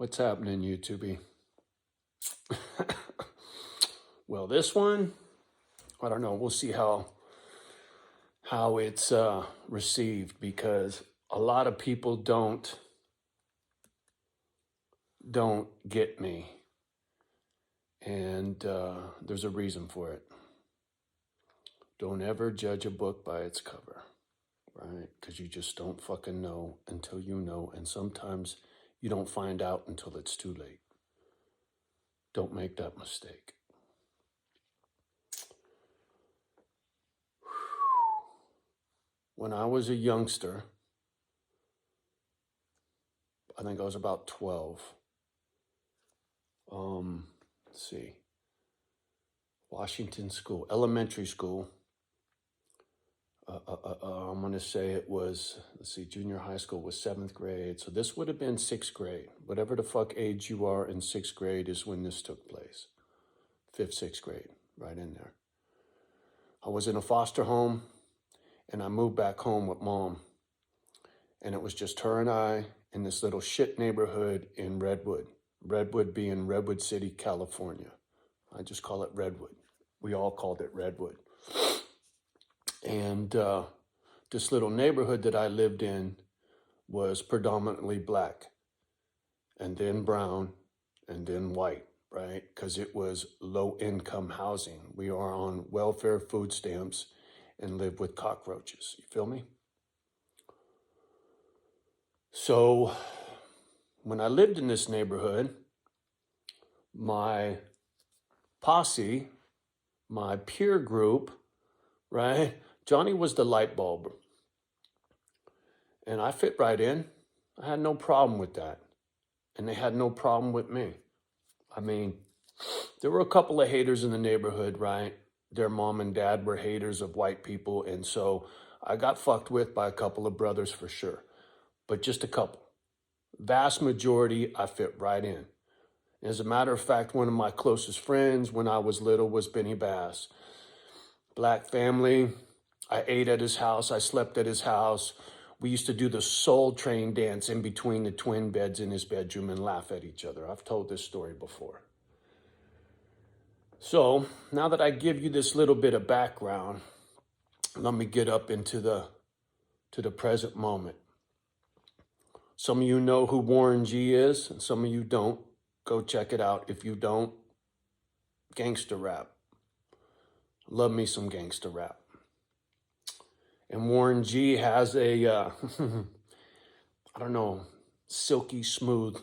What's happening, YouTube? Well, this one, I don't know. We'll see how it's received, because a lot of people don't get me, and there's a reason for it. Don't ever judge a book by its cover, right? Because you just don't fucking know until you know, and sometimes you don't find out until it's too late. Don't make that mistake. When I was a youngster, I think I was about 12. Let's see. Washington School, elementary school. I'm going to say it was, let's see, junior high school was 7th grade. So this would have been 6th grade. Whatever the fuck age you are in 6th grade is when this took place. 5th, 6th grade, right in there. I was in a foster home, and I moved back home with Mom. And it was just her and I in this little shit neighborhood in Redwood. Redwood being Redwood City, California. I just call it Redwood. We all called it Redwood. And this little neighborhood that I lived in was predominantly black, and then brown, and then white, right? Because it was low-income housing. We are on welfare food stamps and live with cockroaches. You feel me? So when I lived in this neighborhood, my posse, my peer group, right? Johnny was the light bulb. And I fit right in. I had no problem with that. And they had no problem with me. I mean, there were a couple of haters in the neighborhood, right? Their mom and dad were haters of white people. And so I got fucked with by a couple of brothers for sure. But just a couple. Vast majority, I fit right in. As a matter of fact, one of my closest friends when I was little was Benny Bass. Black family. I ate at his house. I slept at his house. We used to do the Soul Train dance in between the twin beds in his bedroom and laugh at each other. I've told this story before. So now that I give you this little bit of background, let me get up into the present moment. Some of you know who Warren G is, and some of you don't. Go check it out. If you don't, gangster rap. Love me some gangster rap. And Warren G has a, I don't know, silky smooth,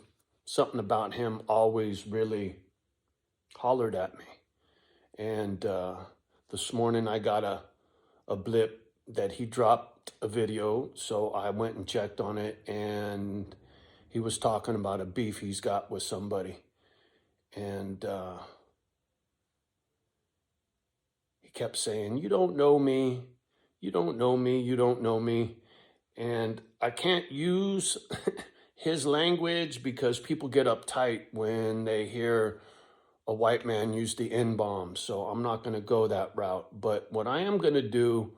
something about him always really hollered at me. And this morning I got a blip that he dropped a video, so I went and checked on it, and he was talking about a beef he's got with somebody. And he kept saying, "You don't know me. You don't know me, you don't know me." And I can't use his language because people get uptight when they hear a white man use the N-bomb. So I'm not going to go that route. But what I am going to do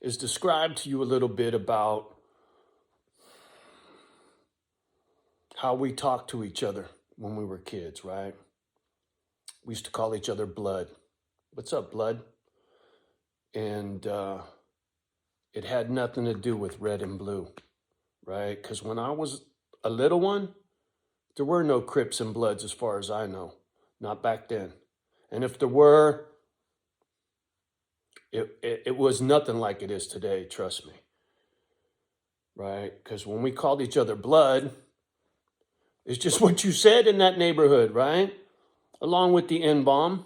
is describe to you a little bit about how we talked to each other when we were kids, right? We used to call each other blood. What's up, blood? And it had nothing to do with red and blue, right? Because when I was a little one, there were no Crips and Bloods as far as I know. Not back then. And if there were, it was nothing like it is today, trust me. Right? Because when we called each other blood, it's just what you said in that neighborhood, right? Along with the N-bomb.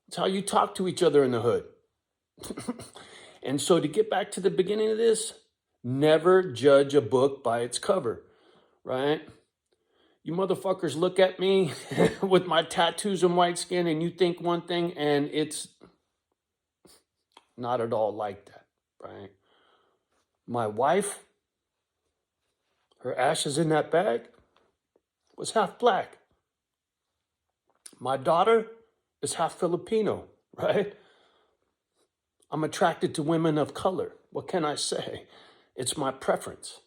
It's how you talk to each other in the hood. And so to get back to the beginning of this, never judge a book by its cover, right? You motherfuckers look at me with my tattoos and white skin and you think one thing, and it's not at all like that, right? My wife, her ashes in that bag, was half black. My daughter is half Filipino, right? I'm attracted to women of color. What can I say? It's my preference.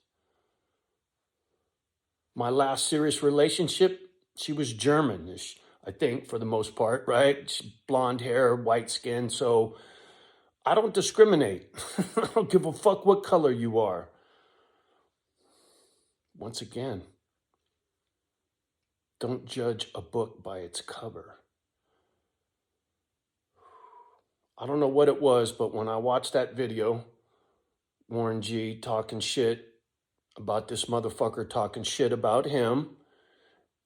My last serious relationship, she was German-ish, I think, for the most part, right? Blonde hair, white skin. So I don't discriminate. I don't give a fuck what color you are. Once again, don't judge a book by its cover. I don't know what it was, but when I watched that video, Warren G talking shit about this motherfucker talking shit about him,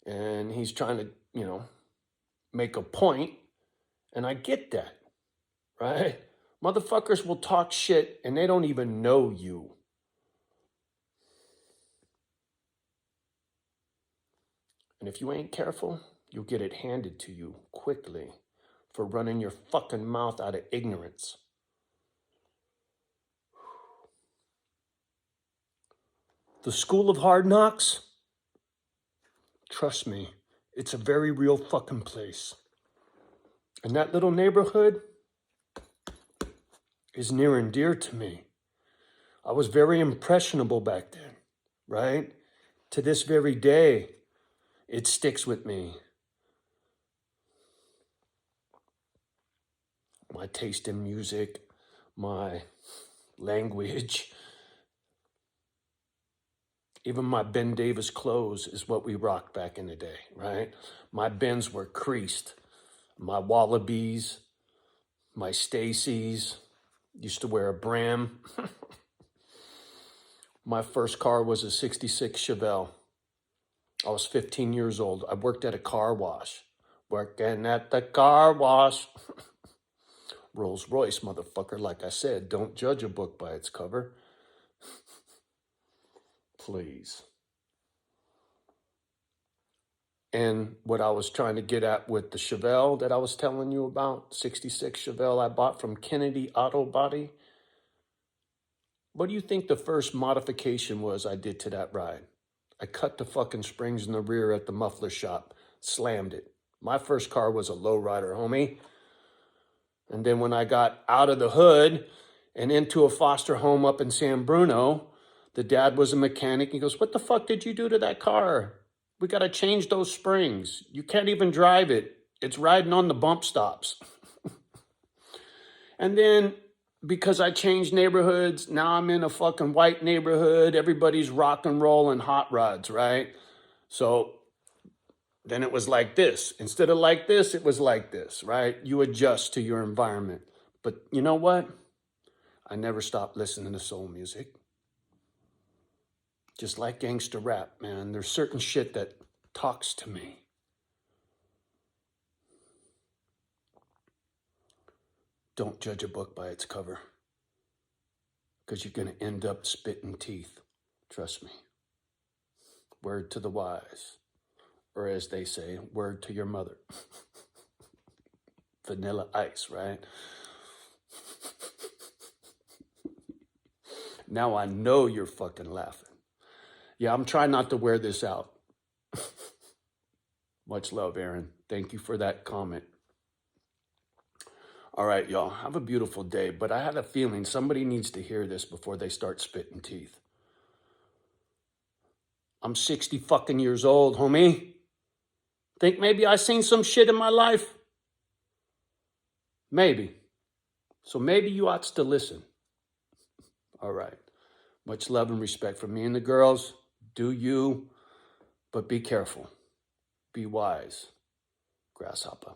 and he's trying to, make a point, and I get that, right? Motherfuckers will talk shit and they don't even know you. And if you ain't careful, you'll get it handed to you quickly for running your fucking mouth out of ignorance. The School of Hard Knocks, trust me, it's a very real fucking place. And that little neighborhood is near and dear to me. I was very impressionable back then, right? To this very day, it sticks with me. My taste in music, my language, even my Ben Davis clothes is what we rocked back in the day, right? My Bens were creased. My Wallabies, my Stacy's, used to wear a Bram. My first car was a 66 Chevelle. I was 15 years old. I worked at a car wash. Working at the car wash. Rolls Royce, motherfucker. Like I said, don't judge a book by its cover. Please. And what I was trying to get at with the Chevelle that I was telling you about, 66 Chevelle I bought from Kennedy Auto Body. What do you think the first modification was I did to that ride? I cut the fucking springs in the rear at the muffler shop, slammed it. My first car was a lowrider, homie. And then when I got out of the hood and into a foster home up in San Bruno, the dad was a mechanic. He goes, "What the fuck did you do to that car? We got to change those springs. You can't even drive it. It's riding on the bump stops." And then because I changed neighborhoods, now I'm in a fucking white neighborhood. Everybody's rock and roll and hot rods, right? So then it was like this. Instead of like this, it was like this, right? You adjust to your environment. But you know what? I never stopped listening to soul music. Just like gangster rap, man. There's certain shit that talks to me. Don't judge a book by its cover, because you're going to end up spitting teeth. Trust me. Word to the wise. Or as they say, word to your mother. Vanilla Ice, right? Now I know you're fucking laughing. Yeah, I'm trying not to wear this out. Much love, Aaron. Thank you for that comment. All right, y'all, have a beautiful day. But I had a feeling somebody needs to hear this before they start spitting teeth. I'm 60 fucking years old, homie. Think maybe I seen some shit in my life? Maybe. So maybe you ought to listen. All right. Much love and respect from me and the girls. Do you, but be careful. Be wise. Grasshopper.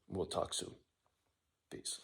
We'll talk soon. Peace.